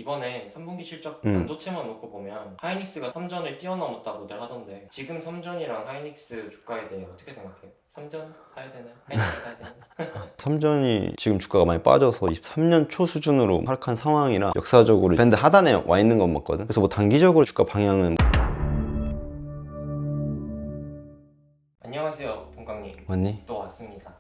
이번에 3분기 실적 반도체만 놓고 보면 하이닉스가 3전을 뛰어넘었다고들 하던데 지금 3전이랑 하이닉스 주가에 대해 어떻게 생각해요? 3전 사야 되나? 하이닉스 사야 되나? 삼전이 지금 주가가 많이 빠져서 23년 초 수준으로 하락한 상황이라 역사적으로 밴드 하단에 와 있는 건 맞거든. 그래서 뭐 단기적으로 주가 방향은 안녕하세요, 동강님. 맞니? 또 왔습니다.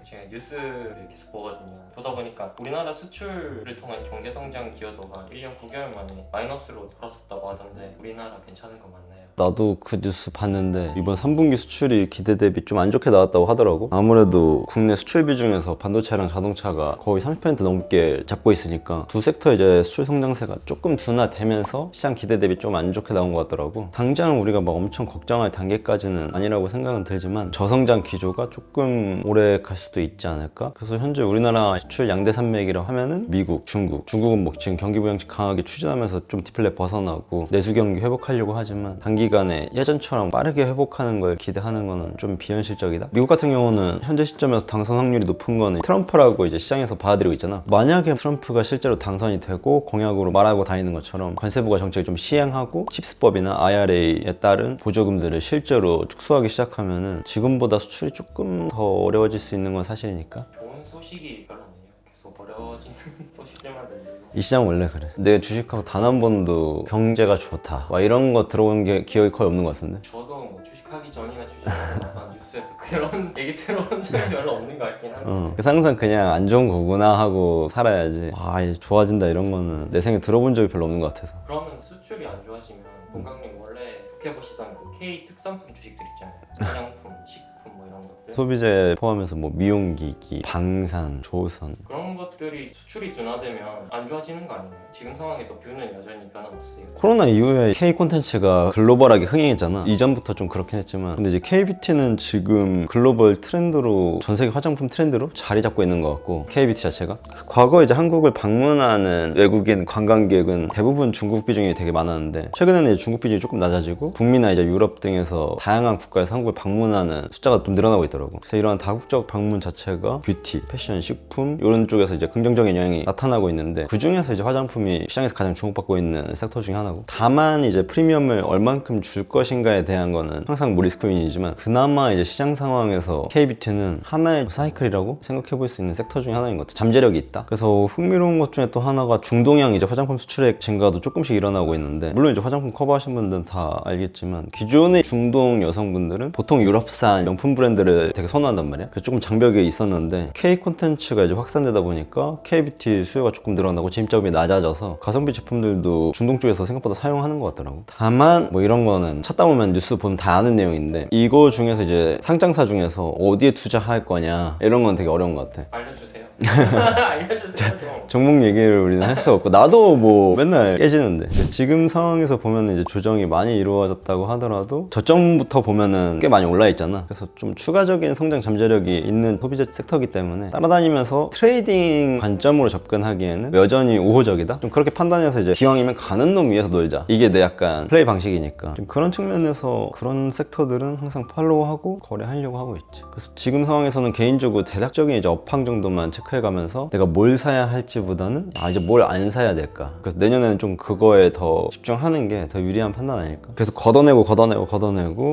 제가 뉴스를 계속 보거든요. 보다 보니까 우리나라 수출을 통한 경제 성장 기여도가 1년 9개월 만에 마이너스로 돌아섰다고 하던데 우리나라 괜찮은 거 맞나요? 나도 그 뉴스 봤는데 이번 3분기 수출이 기대 대비 좀 안 좋게 나왔다고 하더라고. 아무래도 국내 수출 비중에서 반도체랑 자동차가 거의 30% 넘게 잡고 있으니까 두 섹터 이제 수출 성장세가 조금 둔화되면서 시장 기대 대비 좀 안 좋게 나온 것 같더라고. 당장 우리가 막 엄청 걱정할 단계까지는 아니라고 생각은 들지만 저성장 기조가 조금 오래 갈 수도 있지 않을까? 그래서 현재 우리나라 수출 양대 산맥이라 하면은 미국, 중국은 뭐 지금 경기 부양책 강하게 추진하면서 좀 디플레 벗어나고 내수 경기 회복하려고 하지만 단기간에 예전처럼 빠르게 회복하는 걸 기대하는 거는 좀 비현실적이다. 미국 같은 경우는 현재 시점에서 당선 확률이 높은 거는 트럼프라고 이제 시장에서 받아들이고 있잖아. 만약에 트럼프가 실제로 당선이 되고 공약으로 말하고 다니는 것처럼 관세부가 정책을 좀 시행하고 칩스법이나 IRA에 따른 보조금들을 실제로 축소하기 시작하면은 지금보다 수출이 조금 더 어려워질 수 있는 건 사실이니까. 좋은 소식이 별로 없네요. 계속 어려워지는 소식들만 들리고. 이 시장 원래 그래. 내 주식하고 단 한 번도 경제가 좋다 막 이런 거 들어온 게 기억이 거의 없는 것 같은데. 저도 뭐 주식하기 전이나 주식하고 나서 뉴스에서 그런 얘기 들어본 적이 별로 없는 것 같긴 한데 그래서 항상 그냥 안 좋은 거구나 하고 살아야지. 이제 좋아진다 이런 거는 내 생에 들어본 적이 별로 없는 것 같아서. 그러면 수출이 안 좋아지면 동강님 원래 좋게 보시던 그 K 특산품 주식들 있잖아요. 화장품, 식품 뭐 이런 것들 소비재 포함해서 뭐 미용기기, 방산, 조선 그런 것들이 수출이 둔화되면 안 좋아지는 거 아니에요? 지금 상황에도 뷰는 여전히 변함없으세요? 코로나 이후에 K 콘텐츠가 글로벌하게 흥행했잖아. 이전부터 좀 그렇긴 했지만 근데 이제 K뷰티는 지금 글로벌 트렌드로 전 세계 화장품 트렌드로 자리 잡고 있는 것 같고 K뷰티 자체가. 그래서 과거 이제 한국을 방문하는 외국인 관광객은 대부분 중국 비중이 되게 많았는데 최근에는 이제 중국 비중이 조금 낮아지고 북미나 이제 유럽 등에서 다양한 국가에서 한국을 방문하는 숫자가 좀 늘어나고 있더라고. 그래서 이런 다국적 방문 자체가 뷰티, 패션, 식품 이런 쪽에서 이제 긍정적인 영향이 나타나고 있는데 그 중에서 이제 화장품이 시장에서 가장 주목받고 있는 섹터 중에 하나고, 다만 이제 프리미엄을 얼만큼 줄 것인가에 대한 거는 항상 뭐 리스크 요인이지만 그나마 이제 시장 상황에서 K뷰티는 하나의 사이클이라고 생각해 볼 수 있는 섹터 중에 하나인 것 같아. 잠재력이 있다. 그래서 흥미로운 것 중에 또 하나가 중동향 이제 화장품 수출액 증가도 조금씩 일어나고 있는데, 물론 이제 화장품 커버하신 분들은 다 알겠지만 기존의 중동 여성분들은 보통 유럽산 명품 브랜드를 되게 선호한단 말이야. 그래서 조금 장벽이 있었는데 K 콘텐츠가 이제 확산되다 보니까 K뷰티 수요가 조금 늘어나고 진입점이 낮아져서 가성비 제품들도 중동 쪽에서 생각보다 사용하는 것 같더라고. 다만 뭐 이런 거는 찾다 보면 뉴스 보면 다 아는 내용인데 이거 중에서 이제 상장사 중에서 어디에 투자할 거냐 이런 건 되게 어려운 것 같아. 알려주세요. 알려주세요 좀. 종목 얘기를 우리는 할 수 없고 나도 뭐 맨날 깨지는데 지금 상황에서 보면 이제 조정이 많이 이루어졌다고 하더라도 저점부터 보면은 꽤 많이 올라 있잖아. 그래서 좀 추가적인 성장 잠재력이 있는 소비재 섹터이기 때문에 따라다니면서 트레이딩 관점으로 접근하기에는 여전히 우호적이다. 좀 그렇게 판단해서 이제 기왕이면 가는 놈 위에서 놀자, 이게 내 약간 플레이 방식이니까 좀 그런 측면에서 그런 섹터들은 항상 팔로우하고 거래하려고 하고 있지. 그래서 지금 상황에서는 개인적으로 대략적인 이제 업황 정도만 체크해가면서 내가 뭘 사야 할지보다는 이제 뭘 안 사야 될까. 그래서 내년에는 좀 그거에 더 집중하는 게 더 유리한 판단 아닐까. 그래서 걷어내고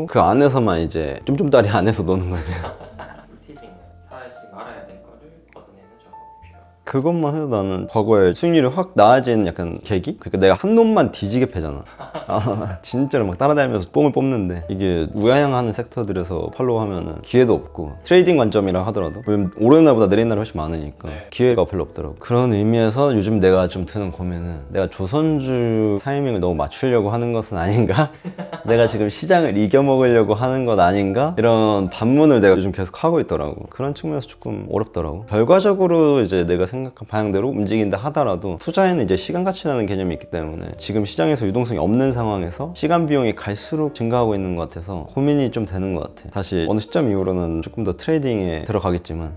그 안에서만 이제 쫌쫌다리 안에서 노는 거지. 꿀팁이네요. 사야지 말아야 될 거를 걷어내는 작업이 필요하다. 그것만 해도 나는 과거에 수익률이 확 나아진 약간 계기? 그러니까 내가 한 놈만 뒤지게 패잖아. 진짜로 막 따라다니면서 뽕을 뽑는데 이게 우야향하는 섹터들에서 팔로우하면은 기회도 없고, 트레이딩 관점이라 하더라도 왜냐면 오르는 날보다 내리는 날이 훨씬 많으니까 네. 기회가 별로 없더라고. 그런 의미에서 요즘 내가 좀 드는 고민은 내가 조선주 타이밍을 너무 맞추려고 하는 것은 아닌가? 내가 지금 시장을 이겨먹으려고 하는 것 아닌가? 이런 반문을 내가 요즘 계속 하고 있더라고. 그런 측면에서 조금 어렵더라고. 결과적으로 이제 내가 생각한 방향대로 움직인다 하더라도 투자에는 이제 시간 가치라는 개념이 있기 때문에 지금 시장에서 유동성이 없는 상황에서 시간 비용이 갈수록 증가하고 있는 것 같아서 고민이 좀 되는 것 같아. 다시 어느 시점 이후로는 조금 더 트레이딩에 들어가겠지만.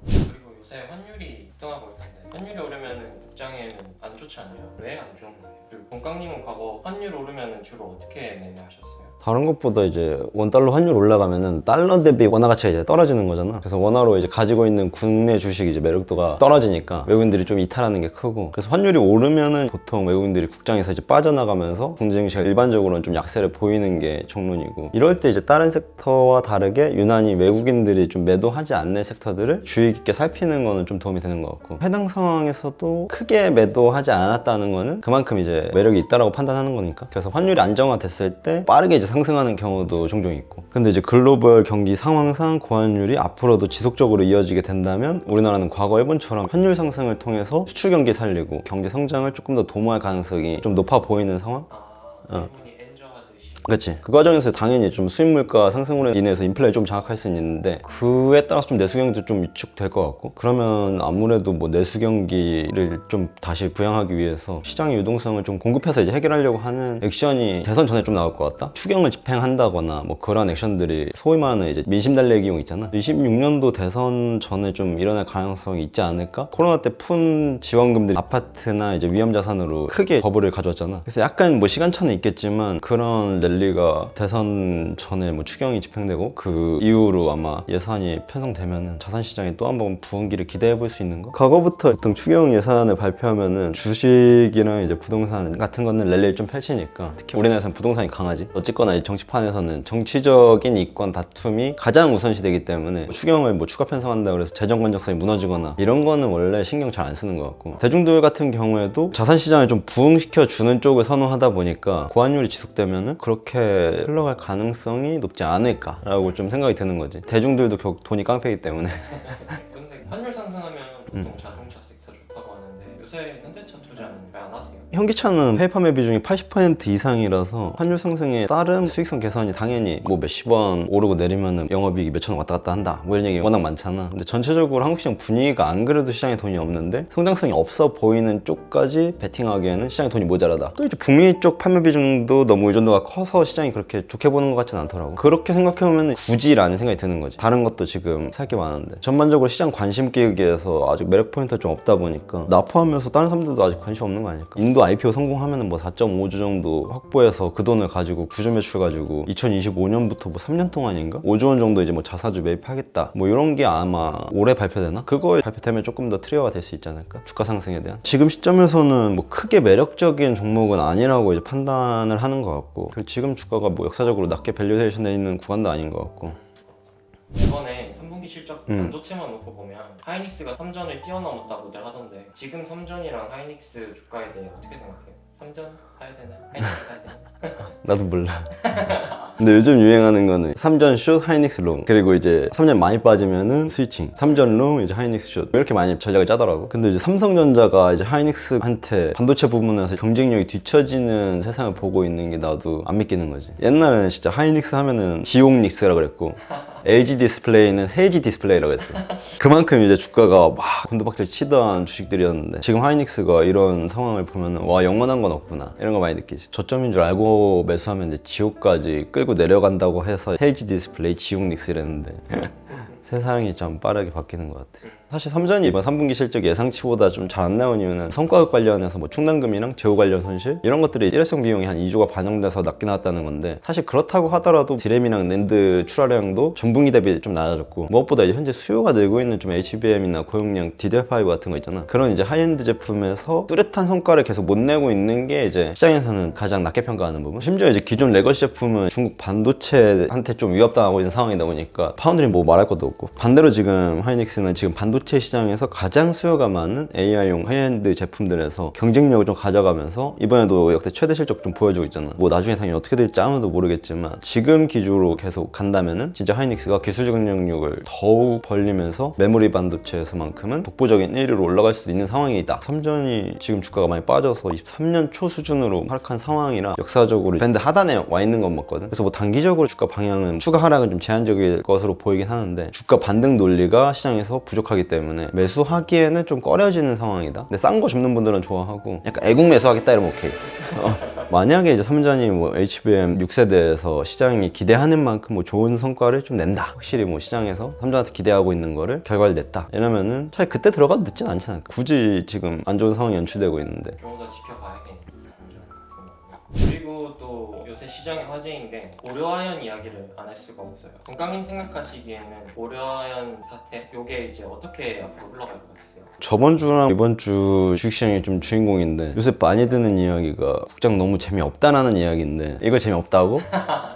그리고 요새 환율이 급등하고 있는데 환율이 오르면 국장에는 안 좋지 않아요? 왜 안 좋은 거예요? 그리고 동강님은 과거 환율 오르면 주로 어떻게 매매하셨어요? 다른 것보다 이제 원달러 환율 올라가면은 달러 대비 원화 가치가 이제 떨어지는 거잖아. 그래서 원화로 이제 가지고 있는 국내 주식 이제 매력도가 떨어지니까 외국인들이 좀 이탈하는 게 크고, 그래서 환율이 오르면은 보통 외국인들이 국장에서 이제 빠져나가면서 국내 증시가 일반적으로는 좀 약세를 보이는 게 정론이고, 이럴 때 이제 다른 섹터와 다르게 유난히 외국인들이 좀 매도하지 않는 섹터들을 주의 깊게 살피는 거는 좀 도움이 되는 것 같고, 해당 상황에서도 크게 매도하지 않았다는 거는 그만큼 이제 매력이 있다라고 판단하는 거니까. 그래서 환율이 안정화됐을 때 빠르게 이제 상승하는 경우도 종종 있고, 근데 이제 글로벌 경기 상황상 고환율이 앞으로도 지속적으로 이어지게 된다면 우리나라는 과거 일본처럼 환율 상승을 통해서 수출 경기 살리고 경제 성장을 조금 더 도모할 가능성이 좀 높아 보이는 상황? 일본이 엔저하듯이. 그치. 그 과정에서 당연히 좀 수입 물가 상승으로 인해서 인플레를 좀 자극할 수는 있는데, 그에 따라서 좀 내수 경기도 좀 위축될 것 같고, 그러면 아무래도 뭐 내수 경기를 좀 다시 부양하기 위해서 시장의 유동성을 좀 공급해서 이제 해결하려고 하는 액션이 대선 전에 좀 나올 것 같다? 추경을 집행한다거나 뭐 그런 액션들이 소위 말하는 이제 민심 달래기용 있잖아. 26년도 대선 전에 좀 일어날 가능성이 있지 않을까? 코로나 때 푼 지원금들이 아파트나 이제 위험 자산으로 크게 버블을 가져왔잖아. 그래서 약간 뭐 시간차는 있겠지만 그런 랠리가 대선 전에 뭐 추경이 집행되고 그 이후로 아마 예산이 편성되면은 자산 시장에 또 한 번 부흥기를 기대해 볼 수 있는 거? 과거부터 보통 추경 예산을 발표하면은 주식이랑 이제 부동산 같은 거는 랠리를 좀 펼치니까, 특히 우리나라에서는 부동산이 강하지. 어쨌거나 이 정치판에서는 정치적인 이권 다툼이 가장 우선시되기 때문에 추경을 뭐 추가 편성한다 그래서 재정 건전성이 무너지거나 이런 거는 원래 신경 잘 안 쓰는 것 같고, 대중들 같은 경우에도 자산 시장을 좀 부흥시켜 주는 쪽을 선호하다 보니까 고환율이 지속되면은 그렇게 흘러갈 가능성이 높지 않을까라고 좀 생각이 드는 거지. 대중들도 결국 돈이 깡패이기 때문에. 근데 환율 상승하면 보통 자동차 섹터 좋다고 하는데 요새 현대차 투자는 왜 안 하세요? 현기차는 해외 판매 비중이 80% 이상이라서 환율 상승에 따른 수익성 개선이 당연히 뭐 몇십 원 오르고 내리면은 영업이익이 몇천 원 왔다 갔다 한다 뭐 이런 얘기 워낙 많잖아. 근데 전체적으로 한국 시장 분위기가 안 그래도 시장에 돈이 없는데 성장성이 없어 보이는 쪽까지 베팅하기에는 시장에 돈이 모자라다. 또 이제 북미 쪽 판매 비중도 너무 의존도가 커서 시장이 그렇게 좋게 보는 것 같진 않더라고. 그렇게 생각해보면 굳이라는 생각이 드는 거지. 다른 것도 지금 살 게 많은데 전반적으로 시장 관심 끼기에서 아직 매력 포인트가 좀 없다 보니까 나 포함해서 다른 사람들도 아직 관심 없는 거 아닐까. 인도 IPO 성공하면 뭐 4.5주 정도 확보해서 그 돈을 가지고 구주 매출 가지고 2025년부터 뭐 3년 동안인가 5조 원 정도 이제 뭐 자사주 매입하겠다 뭐 이런 게 아마 올해 발표되나? 그거 발표되면 조금 더 트리거가 될 수 있지 않을까? 주가 상승에 대한. 지금 시점에서는 뭐 크게 매력적인 종목은 아니라고 이제 판단을 하는 것 같고, 그리고 지금 주가가 뭐 역사적으로 낮게 밸류에이션 돼 있는 구간도 아닌 것 같고. 이번에 3분기 실적 반도체만 놓고 보면 하이닉스가 3전을 뛰어넘었다고들 하던데 지금 3전이랑 하이닉스 주가에 대해 어떻게 생각해요? 3전 사야 되나? 하이닉스 사야 되나? 나도 몰라. 근데 요즘 유행하는 거는 3전 숏, 하이닉스 롱, 그리고 이제 3전 많이 빠지면은 스위칭, 3전 롱, 이제 하이닉스 숏 이렇게 많이 전략을 짜더라고. 근데 이제 삼성전자가 이제 하이닉스한테 반도체 부분에서 경쟁력이 뒤처지는 세상을 보고 있는 게 나도 안 믿기는 거지. 옛날에는 진짜 하이닉스 하면은 지옥닉스라 그랬고 LG 디스플레이는 헤이지 디스플레이라고 했어. 그만큼 이제 주가가 막 곤두박질 치던 주식들이었는데 지금 하이닉스가 이런 상황을 보면은 와, 영원한 건 없구나 이런 거 많이 느끼지. 저점인 줄 알고 매수하면 이제 지옥까지 끌고 내려간다고 해서 헤이지 디스플레이 지옥닉스 이랬는데 세상이 좀 빠르게 바뀌는 것 같아. 사실 삼전이 이번 3분기 실적 예상치보다 좀 잘 안 나온 이유는 성과급 관련해서 뭐 충당금이랑 재고 관련 손실 이런 것들이 일회성 비용이 한 2조가 반영돼서 낮게 나왔다는 건데, 사실 그렇다고 하더라도 디램이랑 낸드 출하량도 전분기 대비 좀 낮아졌고, 무엇보다 이제 현재 수요가 늘고 있는 좀 HBM이나 고용량 DDR5 같은 거 있잖아. 그런 이제 하이엔드 제품에서 뚜렷한 성과를 계속 못 내고 있는 게 이제 시장에서는 가장 낮게 평가하는 부분. 심지어 이제 기존 레거시 제품은 중국 반도체한테 좀 위협당하고 있는 상황이다 보니까 파운드리 뭐 말할 것도 없고, 반대로 지금 하이닉스는 지금 반도체 시장에서 가장 수요가 많은 AI용 하이엔드 제품들에서 경쟁력을 좀 가져가면서 이번에도 역대 최대 실적 좀 보여주고 있잖아. 뭐 나중에 당연히 어떻게 될지 아무도 모르겠지만 지금 기조로 계속 간다면은 진짜 하이닉스가 기술적 경쟁력을 더욱 벌리면서 메모리 반도체에서만큼은 독보적인 1위로 올라갈 수도 있는 상황이다. 삼전이 지금 주가가 많이 빠져서 23년 초 수준으로 하락한 상황이라 역사적으로 밴드 하단에 와 있는 건 맞거든. 그래서 뭐 단기적으로 주가 방향은 추가 하락은 좀 제한적일 것으로 보이긴 하는데 주가 반등 논리가 시장에서 부족하기 때문에 매수하기에는 좀 꺼려지는 상황이다. 근데 싼 거 줍는 분들은 좋아하고 약간 애국 매수하겠다 이러면 오케이. 만약에 이제 삼전이 뭐 HBM 6세대에서 시장이 기대하는 만큼 뭐 좋은 성과를 좀 낸다, 확실히 뭐 시장에서 삼전한테 기대하고 있는 거를 결과를 냈다 이러면은 차라리 그때 들어가도 늦진 않지 않을까. 굳이 지금 안 좋은 상황이 연출되고 있는데 좀 더 지켜봐야겠네요. 그리고 또 요새 시장의 화제인 게 고려아연 이야기를 안 할 수가 없어요. 건강님 생각하시기에는 고려아연 사태 요게 이제 어떻게 앞으로 흘러갈 것 같으세요? 저번 주랑 이번 주 주식시장이 좀 주인공인데 요새 많이 드는 이야기가 국장 너무 재미없다라는 이야기인데 이거 재미없다고?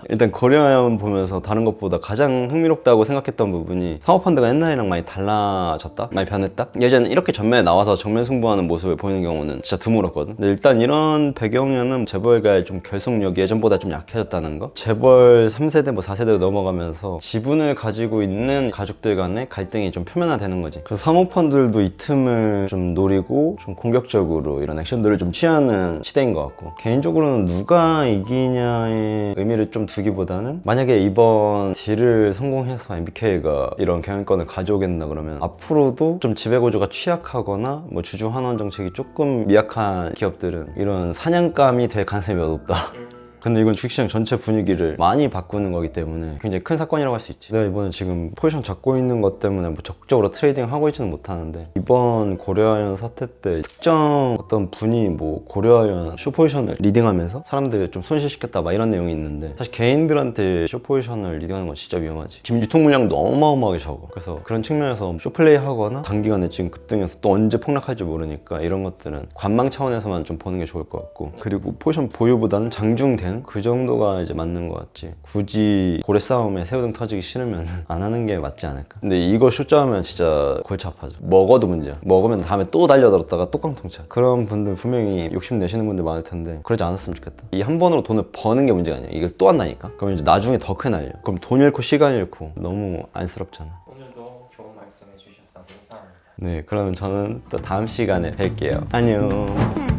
일단 고려아연 보면서 다른 것보다 가장 흥미롭다고 생각했던 부분이 사모펀드가 옛날이랑 많이 달라졌다? 많이 변했다? 예전에 이렇게 전면에 나와서 정면 승부하는 모습을 보이는 경우는 진짜 드물었거든. 근데 일단 이런 배경에는 재벌가의 좀 결속력이 예전보다 좀 약해졌다는 거. 재벌 3세대 뭐 4세대로 넘어가면서 지분을 가지고 있는 가족들 간의 갈등이 좀 표면화되는 거지. 그래서 사모펀드들도 이 틈을 좀 노리고 좀 공격적으로 이런 액션들을 좀 취하는 시대인 것 같고, 개인적으로는 누가 이기냐의 의미를 좀 두기보다는 만약에 이번 딜을 성공해서 MBK가 이런 경영권을 가져오겠다 그러면 앞으로도 좀 지배구조가 취약하거나 뭐 주주 환원 정책이 조금 미약한 기업들은 이런 사냥감이 될 가능성이 매우 높다. 근데 이건 주식시장 전체 분위기를 많이 바꾸는 거기 때문에 굉장히 큰 사건이라고 할 수 있지. 내가 이번에 지금 포지션 잡고 있는 것 때문에 뭐 적극적으로 트레이딩 하고 있지는 못하는데, 이번 고려아연 사태 때 특정 어떤 분이 뭐 고려아연 숏포지션을 리딩하면서 사람들 좀 손실시켰다 막 이런 내용이 있는데, 사실 개인들한테 숏포지션을 리딩하는 건 진짜 위험하지. 지금 유통 물량도 어마어마하게 적어. 그래서 그런 측면에서 숏플레이 하거나 단기간에 지금 급등해서 또 언제 폭락할지 모르니까 이런 것들은 관망 차원에서만 좀 보는 게 좋을 것 같고, 그리고 포지션 보유보다는 장중대 그 정도가 이제 맞는 것 같지. 굳이 고래 싸움에 새우등 터지기 싫으면 안 하는 게 맞지 않을까. 근데 이거 숏자하면 진짜 골치 아파져. 먹어도 문제야. 먹으면 다음에 또 달려들었다가 또 깡통차. 그런 분들 분명히 욕심내시는 분들 많을 텐데 그러지 않았으면 좋겠다. 이 한 번으로 돈을 버는 게 문제가 아니야. 이걸 또 한다니까. 그럼 이제 나중에 더 큰 날려. 그럼 돈 잃고 시간 잃고 너무 안쓰럽잖아. 오늘도 좋은 말씀 해주셔서 감사합니다. 네, 그러면 저는 또 다음 시간에 뵐게요. 안녕.